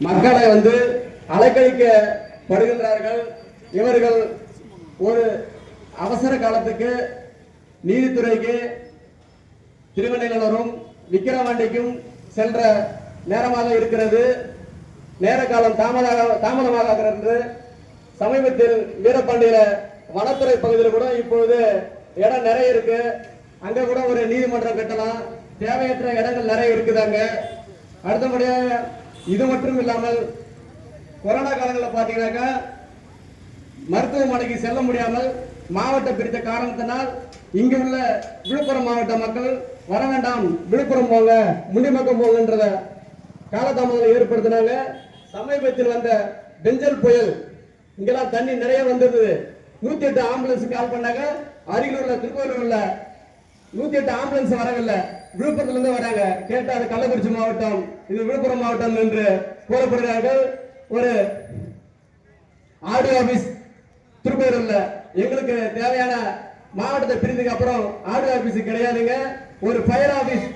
மக்களை அலைக்கழிக்கப்படுகின்றார்கள். இவர்கள் ஒரு அவசர காலத்துக்கு நீதித்துறைக்கு திருவண்ணாமலையும் விக்கிரவாண்டிக்கும் சென்ற நேரமாக இருக்கிறது. நேர காலம் தாமதமாக என்று சமீபத்தில் வீரபாண்டியில வனத்துறை பகுதியில் கூட இப்பொழுது இடம் நிறைய இருக்கு. அங்க கூட ஒரு நீதிமன்றம் கட்டலாம். தேவையற்ற இடங்கள் நிறைய இருக்குதாங்க. அடுத்தபடியாக இது மட்டும் இல்லாமல் கொரோனா காலங்களில் பார்த்தீங்கன்னாக்கா மருத்துவமனைக்கு செல்ல முடியாமல் மாவட்டம் பிரித்த காரணத்தினால் இங்கு உள்ள விழுப்புரம் மாவட்ட மக்கள் வர வேண்டாம், விழுப்புரம் போங்க, முண்டிமக்கம் போங்கன்றத காலதாமதம் ஏற்படுத்தினாங்க. சமீபத்தில் வந்த பெஞ்சல் புயல் இங்கெல்லாம் தண்ணி நிறைய வந்தது. 108 ஆம்புலன்ஸ் கால் பண்ணாங்க. அருகில் உள்ள திருக்கோயிலூர் உள்ள 108 ஆம்புலன்ஸ் வரவில்லை. விழுப்புரத்துல இருந்து வராங்க. கேட்டா அது கள்ளக்குறிச்சி மாவட்டம், இது விழுப்புரம் மாவட்டம் என்று கூறப்படுகிறார்கள். ஒரு ஆடியோ ஆபீஸ் திருப்பூர்ல எங்களுக்கு தேவையான மாவட்டத்தை பிரிந்ததுக்கு அப்புறம் ஆடியோ ஆபீஸ் கிடையாதுங்க. ஒரு ஃபயர் ஆபீஸ்